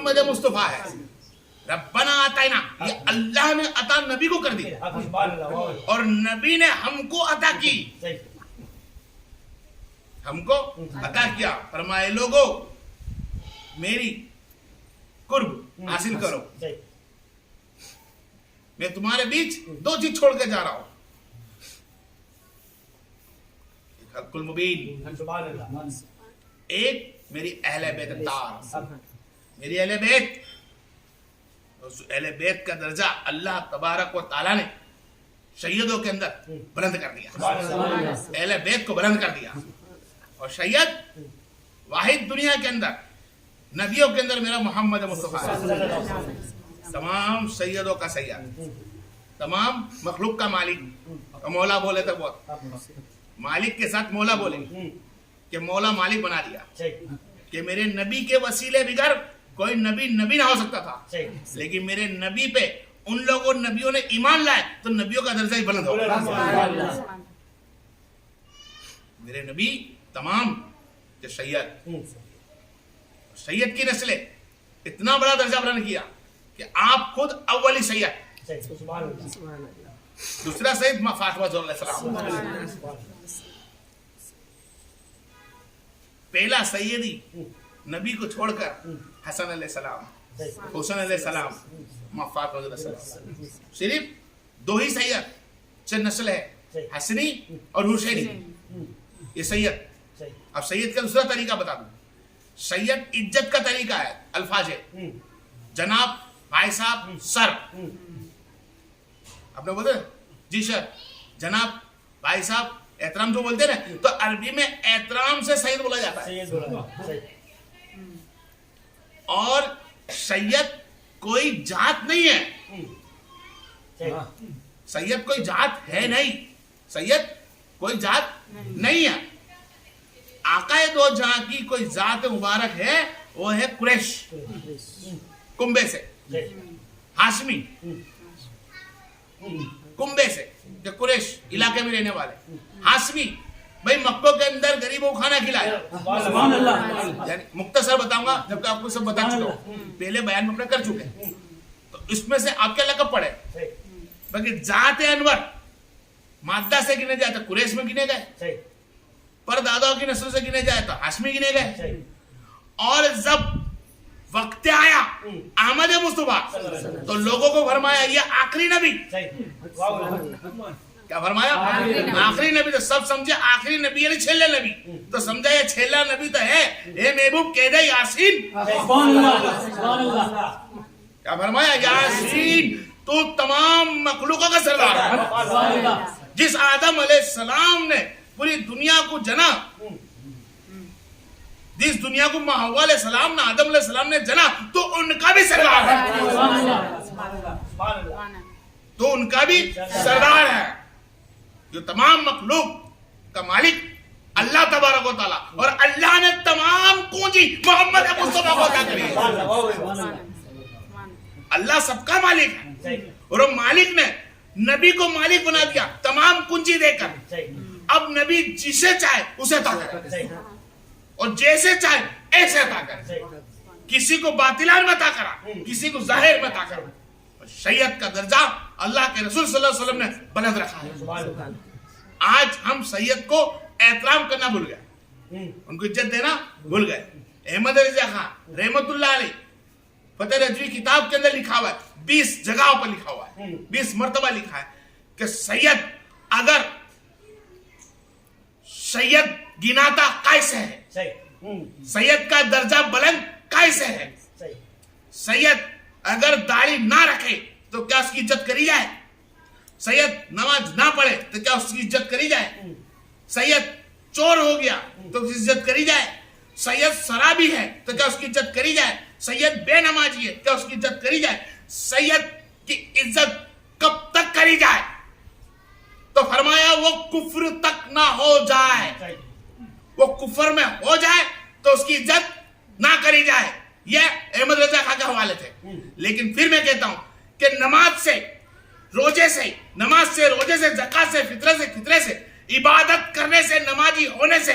محمد مصطفیٰ ہے. ربنا آتینا یہ اللہ نے عطا نبی کو کر دی اور نبی نے ہم کو عطا کی, ہم کو عطا کیا. فرمائے لوگوں میری قرب حاصل کرو, میں تمہارے بیچ دو چیز چھوڑ کے جا رہا ہوں. حق المبین, ایک میری اہل بیت اطہار, میری اہل بیت. اہل بیت کا درجہ اللہ تبارک و تعالیٰ نے سیدوں کے اندر بلند کر دیا, اہل بیت کو بلند کر دیا. اور سید واحد دنیا کے اندر نبیوں کے اندر میرا محمد مصطفیٰ ہے. تمام سیدوں کا سید, تمام مخلوق کا مالک. مولا بولے تو بہت مالک کے ساتھ مولا بولے کہ مولا مالک بنا دیا کہ میرے نبی کے وسیلے بغیر کوئی نبی نہ ہو سکتا تھا, لیکن میرے نبی پہ ان لوگوں نبیوں نے ایمان لائے تو نبیوں کا درجہ ہی بلند ہو گیا. میرے نبی تمام کہ سید کی نسلیں اتنا بڑا درجہ بلند کیا کہ آپ خود اولی سید, دوسرا سید فاطمہ علیہ السلام, پہلا سیدی نبی کو چھوڑ کر حسن علیہ السلام, حسین علیہ السلام, فاطمہ علیہ السلام. صرف دو ہی سید سے نسل ہے, حسنی اور حسینی. یہ سید. اب سید کا دوسرا طریقہ بتا دوں. سید عزت کا طریقہ ہے, الفاظ ہے جناب, بھائی صاحب, سر. آپ نے بولتے جی سر, جناب, بھائی صاحب, احترام جو بولتے نا, تو عربی میں احترام سے سید بولا جاتا ہے. اور سید کوئی ذات نہیں ہے, سید کوئی ذات ہے نہیں, سید کوئی ذات نہیں ہے. آقا دو جہاں کی کوئی ذات مبارک ہے, وہ ہے قریش, کنبے سے, ہاشمی کنبے سے, جو قریش علاقے میں رہنے والے. ہاشمی بھائی مکہ کے اندر غریبوں کو کھانا کھلایا. یعنی مختصر بتاؤں گا جبکہ آپ کو سب بتا چکا ہوں, پہلے بیان میں اپنے کر چکے. تو اس میں سے آپ کے لقب پڑے باقی ذات انور مادہ سے گنے جائے تو قریش میں گنے گئے, پر داداؤں کی نسل سے گنے جائے تو ہاشمی گنے گئے. اور جب وقت آیا احمد مصطفیٰ تو لوگوں کو فرمایا یہ آخری نبی. کیا فرمایا؟ آخری نبی. تو سب سمجھے آخری نبی یعنی چھیلے نبی, تو سمجھا یہ چھیلا نبی تو ہے اے محبوب قید یاسین. کیا فرمایا؟ یاسین تو تمام مخلوقوں کا سردار ہے. جس آدم علیہ السلام نے پوری دنیا کو جنا, جس دنیا کو حوا علیہ السلام نے آدم علیہ السلام نے جنا, تو ان کا بھی سردار ہے, تو ان کا بھی سردار ہے. جو تمام مخلوق کا مالک اللہ تبارک و تعالیٰ, اور اللہ نے تمام کنجی محمد مصطفیٰ کو عطا کری. اللہ سب کا مالک ہے, اور وہ مالک نے نبی کو مالک بنا دیا تمام کنجی دے کر. اب نبی جسے چاہے اسے عطا کرے, اور جیسے چاہے ایسے عطا کرے. کسی کو باطلان میں عطا کرا, کسی کو ظاہر میں عطا کرا. سید کا درجہ اللہ کے رسول صلی اللہ علیہ وسلم نے بلند رکھا ہے. آج ہم سید کو احترام کرنا بھول گئے, ان کو عزت دینا بھول گئے. احمد رضا خان رحمت اللہ علیہ فتح رجوی کتاب کے اندر لکھا ہوا ہے, 20 جگہوں پر لکھا ہوا ہے, 20 مرتبہ لکھا ہے کہ سید اگر سید گناتا کیسے ہے, سید کا درجہ بلند کیسے ہے, سید اگر داڑھی نہ رکھے تو کیا اس کی عزت کری جائے, سید نماز نہ پڑھے تو کیا اس کی عزت کری جائے, سید چور ہو گیا تو اس کی عزت کری جائے, سید شرابی ہے تو کیا اس کی عزت کری جائے, سید بے نمازی ہے کیا اس کی عزت کری جائے, سید کی عزت کب تک کری جائے؟ تو فرمایا وہ کفر تک نہ ہو جائے, وہ کفر میں ہو جائے تو اس کی عزت نہ کری جائے. یہ احمد رضا خان کے حوالے تھے. لیکن پھر میں کہتا ہوں کہ نماز سے روزے سے, نماز سے روزے سے, زکات سے, فطرے سے عبادت کرنے سے, نمازی ہونے سے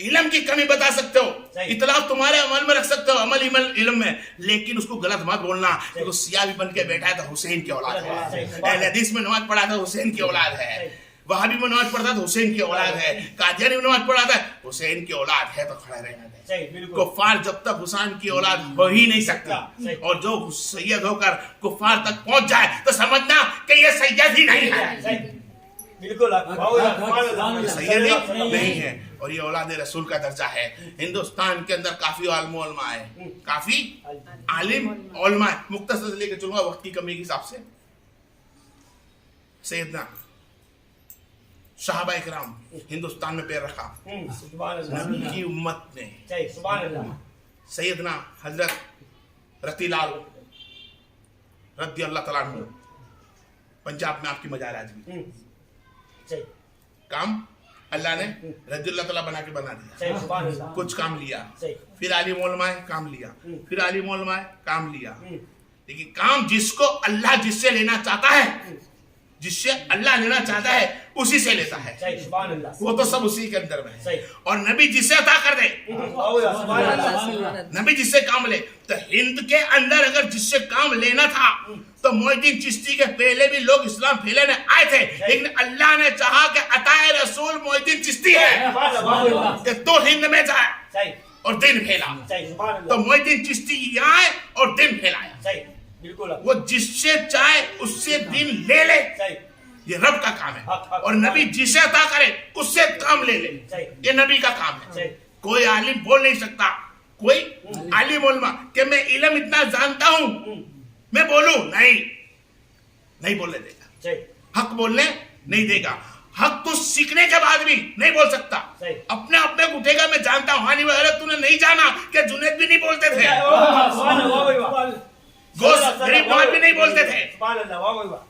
علم کی کمی بتا سکتے ہو, اطلاع تمہارے عمل میں رکھ سکتے ہو, عمل علم میں, لیکن اس کو غلط مت بولنا کہ وہ سیاہ بھی بن کے بیٹھا ہے تو حسین کی اولاد ہے, اہل حدیث میں نماز پڑھا تھا حسین کی اولاد ہے, وہابی میں نماز پڑھتا تو حسین کی اولاد ہے, قادیانی میں نماز پڑھا تھا حسین کی اولاد ہے, تو کھڑا رہنا ہے. کفار جب تک حسین کی اولاد ہو ہی نہیں سکتا, اور جو سید ہو کر کفار تک پہنچ جائے تو سمجھنا کہ یہ سید ہی نہیں ہے, بالکل سید ہی نہیں ہے, اور یہ اولاد رسول کا درجہ ہے. ہندوستان کے اندر کافی عالم علماء ہے, کافی عالم علماء ہے. مختصر لے کے چلوں گا وقت کی کمی کے حساب سے. سیدنا صحابہ اکرام ہندوستان میں پیر رکھا, نبی کی امت نے. سیدنا حضرت رتی لال رضی اللہ تعالیٰ عنہ, پنجاب میں آپ کی مزار آج بھی, کام اللہ نے رضی اللہ تعالیٰ بنا کے بنا دیا. کچھ کام لیا, پھر عالم علماء کام لیا, پھر عالم علماء کام لیا, لیکن کام جس کو اللہ جس سے لینا چاہتا ہے, جس سے اللہ لینا چاہتا ہے اسی سے لیتا ہے, وہ تو سب اسی کے اندر میں ہے. اور نبی جس سے عطا کر دے, نبی جس سے کام لے, تو ہند کے اندر اگر جس سے کام لینا تھا تو محی الدین چشتی کے پہلے بھی لوگ اسلام پھیلانے آئے تھے, لیکن اللہ نے چاہا کہ عطا رسول محی الدین چشتی ہے کہ تو ہند میں جائے اور دین پھیلا, تو محی الدین چشتی یہاں آئے اور دین پھیلایا. وہ جس سے چاہے اس سے دین لے لے, یہ رب کا کام ہے, اور نبی جسے عطا کرے اس سے کام لے لے, یہ نبی کا کام ہے. کوئی عالم بول نہیں سکتا, کوئی عالم علماء کہ میں علم اتنا جانتا ہوں میں بولوں, نہیں بولنے دے گا, حق بولنے نہیں دے گا. حق تو سیکھنے کے بعد بھی نہیں بول سکتا, اپنے آپ میں اٹھے گا میں جانتا ہوں. ہانی وغیرہ تو نے نہیں جانا کہ جنید بھی نہیں بولتے تھے, غریب نواز بھی نہیں بولتے تھے,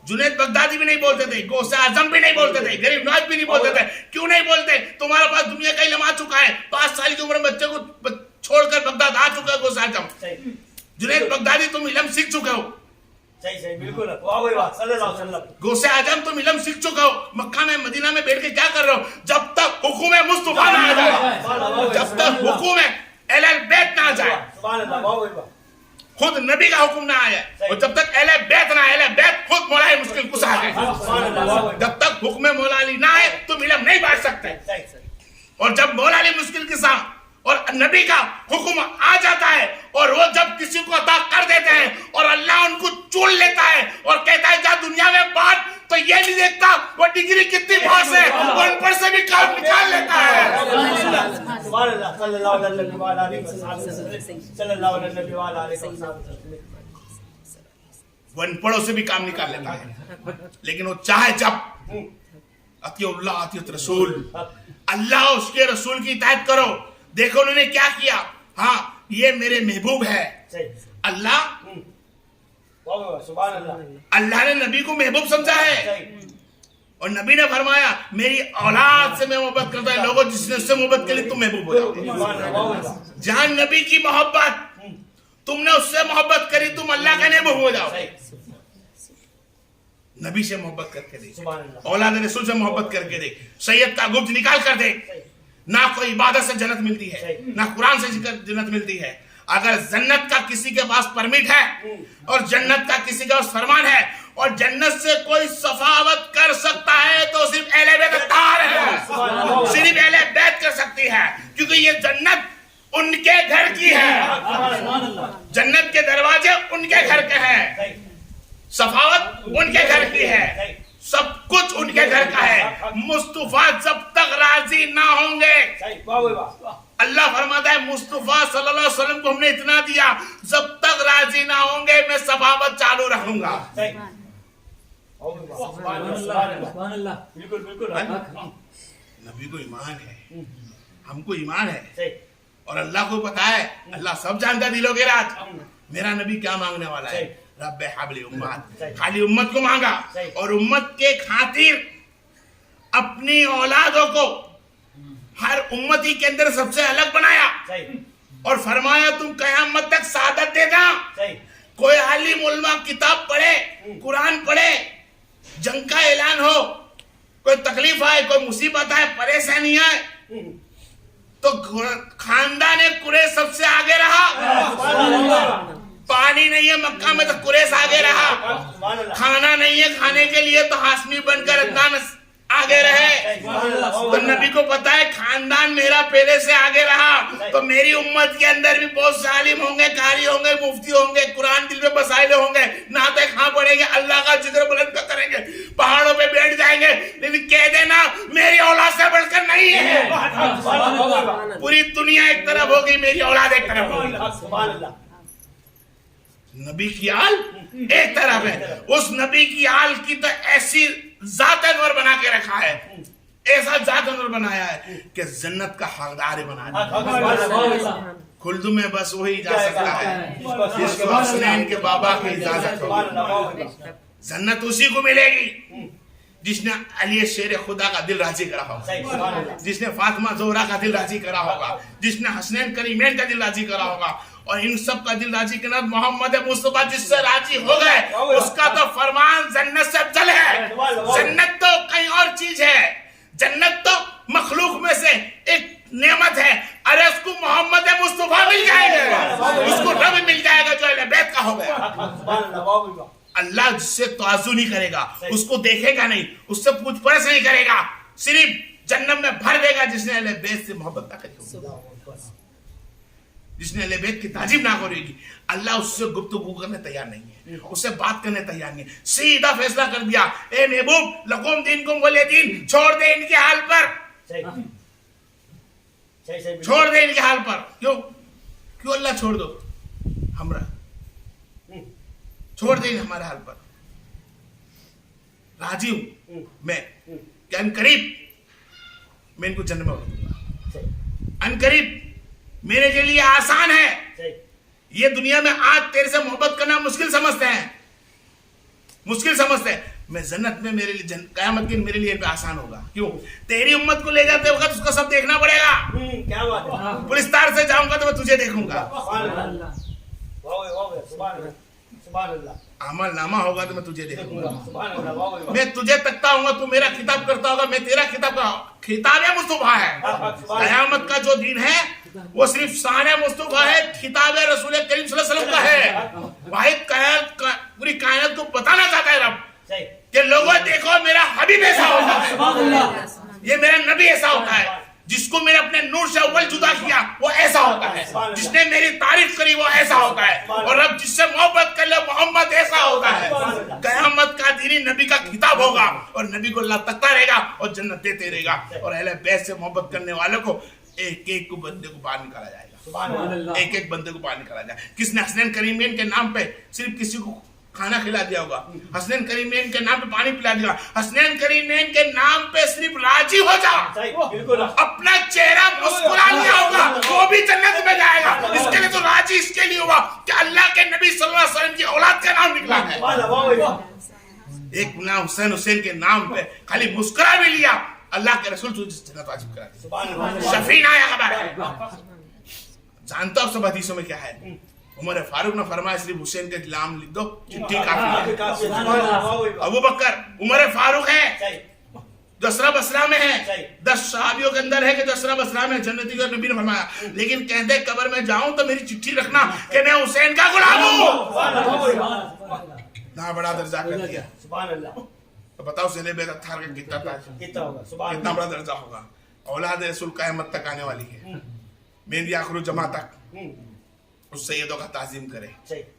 جنید بغدادی بھی نہیں بولتے تھے, غوث اعظم بھی نہیں بولتے تھے, غریب نواز بھی نہیں بولتے تھے. کیوں نہیں بولتے؟ تمہارے پاس دنیا کا علم آ چکا ہے, 5 سال کی عمر میں بچے کو چھوڑ کر بغداد آ چکا ہے غوث اعظم. جنید بغدادی تم علم سیکھ چکے ہو, غوث اعظم تم علم سیکھ چکے ہو, مکہ میں مدینہ میں بیٹھ کے کیا کر رہے ہو؟ جب تک حکم مصطفیٰ نہ آ جائے, جب تک حکم اہل بیت نہ آ جائے, خود نبی کا حکم نہ آیا, اور جب تک اہل بیت نہ, اہل بیت خود مولا علی مشکل کشا ہے, جب تک حکم مولا علی نہ آئے تم علم نہیں بانٹ سکتے. اور جب مولا علی مشکل کشا اور نبی کا حکم آ جاتا ہے, اور وہ جب کسی کو عطا کر دیتے ہیں اور اللہ ان کو چن لیتا ہے اور کہتا ہے جا دنیا میں بات, تو یہ نہیں دیکھتا وہ ڈگری کتنی پاس ہے, وہ ان پر سے بھی کام نکال لیتا ہے. وہ ان پڑھوں سے بھی کام نکال لیتا ہے, لیکن وہ چاہے جب اطیع اللہ اطیع رسول, اللہ اس کے رسول کی اطاعت کرو. دیکھو انہوں نے کیا کیا, ہاں یہ میرے محبوب ہے. اللہ نے نبی کو محبوب سمجھا ہے, اور نبی نے فرمایا میری اولاد سے میں محبت کرتا ہے, لوگوں جس نے اس سے محبت کے لیے تم محبوب ہو جاؤ. جہاں نبی کی محبت تم نے اس سے محبت کری, تم اللہ کا محبوب ہو جاؤ. نبی سے محبت کر کے دیکھ, اولاد رسول سے محبت کر کے دیکھ, سید کا گبج نکال کر دیکھ. نہ کوئی عبادت سے جنت ملتی ہے, نہ قرآن سے جنت ملتی ہے. اگر جنت کا کسی کے پاس پرمٹ ہے اور جنت کا کسی کے پاس فرمان ہے, اور جنت سے کوئی سخاوت کر سکتا ہے تو صرف اہل بیت اتار ہے, صرف اہل بیت کر سکتی ہے, کیونکہ یہ جنت ان کے گھر کی ہے, جنت کے دروازے ان کے گھر کے ہیں, سخاوت ان کے گھر کی ہے, سب کچھ ان کے گھر کا ہے. مصطفیٰ جب تک راضی نہ ہوں گے, اللہ فرماتا ہے مصطفیٰ صلی اللہ علیہ وسلم کو ہم نے اتنا دیا, جب تک راضی نہ ہوں گے میں صحابت چالو رکھوں گا. نبی کو ایمان ہے, ہم کو ایمان ہے, اور اللہ کو پتا ہے, اللہ سب جانتا ہے دلوں کے راز. میرا نبی کیا مانگنے والا ہے, رب حبل امت, خالی امت کو مانگا, اور امت کے خاطر اپنی اولادوں کو ہر امتی کے اندر سب سے الگ بنایا, اور فرمایا تم قیامت تک سعادت دینا. کوئی عالم علماء کتاب پڑھے, قرآن پڑھے, جنگ کا اعلان ہو, کوئی تکلیف آئے, کوئی مصیبت آئے, پریشانی آئے, تو خاندان قریش سب سے آگے رہا. پانی نہیں ہے مکہ میں تو قریش آگے رہا. کھانا نہیں ہے کھانے کے لیے تو ہاشمی بن کر عدنان آگے رہے. تو نبی کو پتا ہے خاندان میرا پہلے سے آگے رہا تو میری امت کے اندر بھی بہت سے عالم ہوں گے, قاری ہوں گے, مفتی ہوں گے, قرآن دل میں بسائلے ہوں گے, نعتیں کہاں پڑھیں گے, اللہ کا ذکر بلند کریں گے, پہاڑوں پہ بیٹھ جائیں گے. لیکن کہہ دینا میری اولاد سے بڑھ کر نہیں ہے. پوری دنیا ایک طرف ہوگی, میری اولاد ایک طرف ہوگی. نبی کی آل ایک طرف ہے. اس نبی کی آل کی تو ایسی ذات انور بنا کے رکھا ہے, ایسا ذات انور بنایا ہے کہ جنت کا حقدار بنا دیا. خلد میں بس وہی جا سکتا ہے جس کو حسنین کے بابا کی اجازت ہوگی. جنت اسی کو ملے گی جس نے علی شیر خدا کا دل راضی کرا ہوگا, جس نے فاطمہ زہرا کا دل راضی کرا ہوگا, جس نے حسنین کریمین کا دل راضی کرا ہوگا. اور ان سب کا دل راضی کرنا محمد مصطفیٰ جس سے راضی ہو گئے اس کا تو فرمان جنت سے افضل ہے. جنت تو کہیں اور چیز ہے, جنت تو مخلوق میں سے ایک نعمت ہے. ارے اس کو محمد مصطفیٰ مل جائے گا, اس کو رب مل جائے گا جو اہل بیت کا ہو گیا. اللہ جس سے توازو نہیں کرے گا, اس کو دیکھے گا نہیں, اس سے پوچھ پرچھ نہیں کرے گا, صرف جنت میں بھر دے گا جس نے اہل بیت سے محبت نہ کری ہوگی, جس نے اہل بیت کی تعظیم نہ کرے گی. اللہ اس سے گفتگو کرنے تیار نہیں ہے, اس سے بات کرنے تیار نہیں ہے. سیدھا فیصلہ کر دیا, اے محبوب لکم دینکم ولی دین, چھوڑ دے ان کے حال پر, چھوڑ دے ان کے حال پر. کیوں اللہ چھوڑ دو, ہمارا چھوڑ دیں ہمارے حال پر. راضی ہوں میں کہ ان قریب میں ان کو جنت میں اٹھ دوں گا. ان قریب میرے کے لیے آسان ہے. یہ دنیا میں آج تیرے سے محبت کرنا مشکل سمجھتے ہیں, مشکل سمجھتے ہیں. میں جنت میں میرے لیے قیامت کے میرے لیے آسان ہوگا. کیوں؟ تیری امت کو لے جاتے وقت اس کو سب دیکھنا پڑے گا. پولیس سے جاؤں گا تو میں تجھے دیکھوں گا. عمل نامہ ہوگا تو میں تجھے دیکھوں گا. میں تجھے تکتا ہوں گا, تو میرا خطاب کرتا ہوگا, میں تیرا خطاب کرتا ہوں. خطاب مصطفیٰ ہے. قیامت کا جو دن ہے وہ صرف شان مصطفیٰ ہے, خطاب رسول کریم صلی اللہ علیہ وسلم کا ہے. واحد پوری کائنات کو بتانا چاہتا ہے رب کہ لوگوں دیکھو میرا حبیب ایسا ہوتا ہے, یہ میرا نبی ایسا ہوتا ہے, جس کو میں نے اپنے نور سے اول جدا کیا وہ ایسا ہوتا ہے, جس نے میری تعریف کری وہ ایسا ہوتا ہے, اور اب جس سے محبت کر لے محمد ایسا ہوتا ہے. قیامت کا دن نبی کا خطاب ہوگا اور نبی کو اللہ تکتا رہے گا اور جنت دیتے رہے گا. اور اہل بیت سے محبت کرنے والوں کو ایک ایک کو بندے کو باہر نکالا جائے گا, ایک ایک بندے کو باہر نکالا جائے گا. کس نے حسنین کریمین کے نام پہ صرف کسی کو کھانا کھلا دیا ہوگا, حسنین کریمین کے نام پہ پانی پلا دیا, حسنین کریمین کے نام پہ صرف راضی ہو جا, اپنا چہرہ مسکرا لیا ہوگا, وہ بھی جنت میں جائے گا. اس کے لیے تو راضی اس کے لیے ہوا کہ اللہ کے نبی صلی اللہ علیہ وسلم کی اولاد کا نام نکلا ہے. ایک نام حسین کے نام پہ خالی مسکرا بھی لیا, اللہ کے رسول جنت واجب کرا دی. شفیع آیا خبر ہے. جانتا ہو سب حدیثوں میں کیا ہے, عمر فاروق نے فرمایا صرف حسین کے نام لکھ دو, چٹھی کافی ہے. ابو بکر عمر فاروق ہے, جسرہ بصرہ میں ہے, 10 صحابیوں کے اندر ہے کہ جسرہ بصرہ میں جنتی کا نبی نے فرمایا, لیکن کہتے قبر میں جاؤں تو میری چٹھی رکھنا کہ میں حسین کا غلام ہوں. نہ بڑا درجہ کر دیا. تو بتاؤ سہلے بیت اتھار کا کتنا بڑا درجہ ہوگا. اولاد رسول قیامت تک آنے والی ہے, مہندی آخر جمعہ تک اس سیدوں کا تعظیم کرے,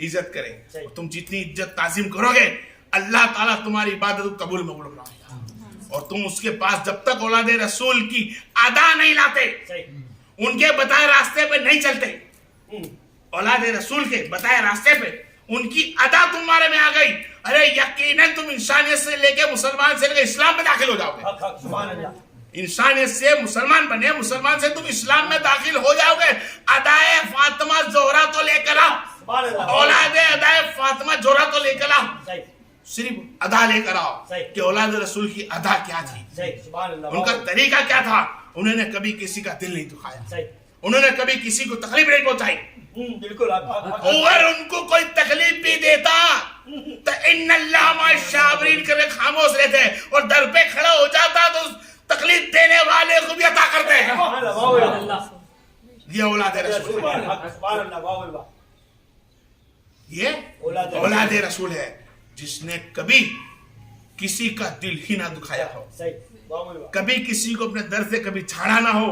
عزت کرے. تم جتنی عزت تعظیم کرو گے اللہ تعالیٰ تمہاری عبادت قبول میں اڑ رہا ہے. اور تم اس کے پاس جب تک اولاد رسول کی ادا نہیں لاتے, ان کے بتائے راستے پہ نہیں چلتے, اولاد رسول کے بتائے راستے پہ ان کی ادا تمہارے میں آ گئی, ارے یقیناً تم انسانیت سے لے کے مسلمان سے لے کے اسلام میں داخل ہو جاؤ گے. انسانیت سے مسلمان بنے, مسلمان سے تم اسلام میں داخل ہو جاؤ گے. ادائے فاطمہ زہرا تو لے کر آؤ, اولاد ادائے فاطمہ زہرا تو لے کر آؤ, صرف ادا لے کر آؤ کہ اولاد رسول کی ادا کیا تھی, ان کا طریقہ کیا تھا. انہوں نے کبھی کسی کا دل نہیں دکھایا, انہوں نے کبھی کسی کو تکلیف نہیں پہنچائی. اگر ان کو کوئی تکلیف بھی دیتا تو ان اللہ مع الصابرین کر کے خاموش رہتے, اور در پہ کھڑا ہو جاتا تو تکلیف دینے والے کو بھی عطا کرتے ہیں. یہ اولاد رسول ہے. یہ اولاد رسول ہے جس نے کبھی کسی کا دل ہی نہ دکھایا ہو, کبھی کسی کو اپنے در سے کبھی چھاڑا نہ ہو.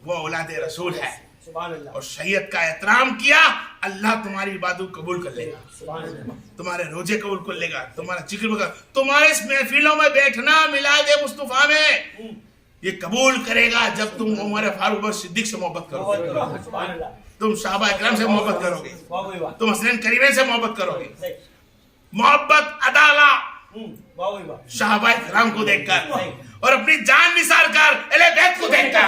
وہ اولاد رسول ہے. اور شریعت کا احترام کیا, اللہ تمہاری عبادت قبول کر لے گا, تمہارے روزے قبول کر لے گا, تمہارا ذکر کر, تمہارے اس محفلوں میں بیٹھنا میلاد مصطفیٰ میں یہ قبول کرے گا جب تم عمر فاروق اور صدیق سے محبت کرو گے, تم صحابہ اکرام سے محبت کرو گے, تم حسنین کریمین سے محبت کرو گے. محبت عدالت صحابہ اکرام کو دیکھ کر اور اپنی جان نثار کر اہل بیت کو دیکھ کر,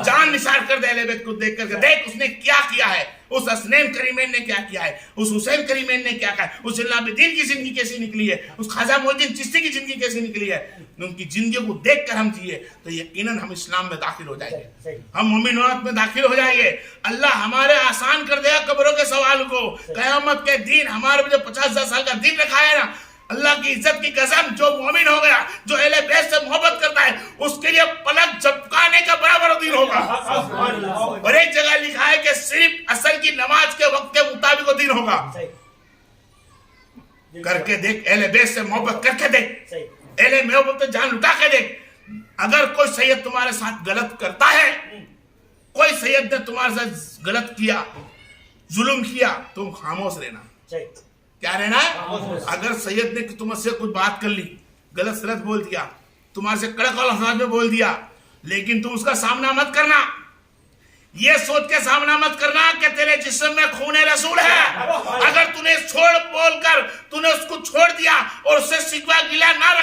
جان نثار کر دے اہل بیت کو دیکھ کر, دیکھ اس نے کیا کیا ہے, اس حسنین کریمین نے کیا کیا ہے, اس حسین کریمین نے کیا کیا ہے, اس زین العابدین کی زندگی کیسی نکلی ہے, اس خواجہ معین الدین چشتی کی زندگی کیسی نکلی ہے. ان کی زندگی کو دیکھ کر ہم جیے تو یقیناً ہم اسلام میں داخل ہو جائیں گے, ہم مومنات میں داخل ہو جائیں گے. اللہ ہمارے آسان کر دے گا قبروں کے سوال کو. قیامت کے دن ہمارے جو 50,000 سال کا دن رکھا ہے نا, اللہ کی عزت کی قسم, جو مومن ہو گیا, جو اہل بیت سے محبت کرتا ہے, اس کے لیے پلک جھپکانے کا برابر دن ہوگا. اور ایک جگہ لکھا ہے کہ صرف عصر کی نماز کے وقت کے مطابق وہ دن ہوگا. کر کے دیکھ, اہل بیت سے محبت کر کے دیکھ, اہل محبت جان لٹا کے دیکھ. اگر کوئی سید تمہارے ساتھ غلط کرتا ہے, کوئی سید نے تمہارے ساتھ غلط کیا, ظلم کیا, تم خاموش رہنا. کیا رہنا ہے؟ اگر سید نے تم سے کچھ بات کر لی, غلط سلط بول دیا, تمہارے سے کڑک الفاظ میں بول دیا, لیکن تم اس کا سامنا مت کرنا. یہ سوچ کے سامنا مت کرنا کہ تیرے جسم میں خون رسول ہے. اگر تو نے چھوڑ بول کر تو نے اس کو چھوڑ دیا اور اس سے شکوہ گلہ نہ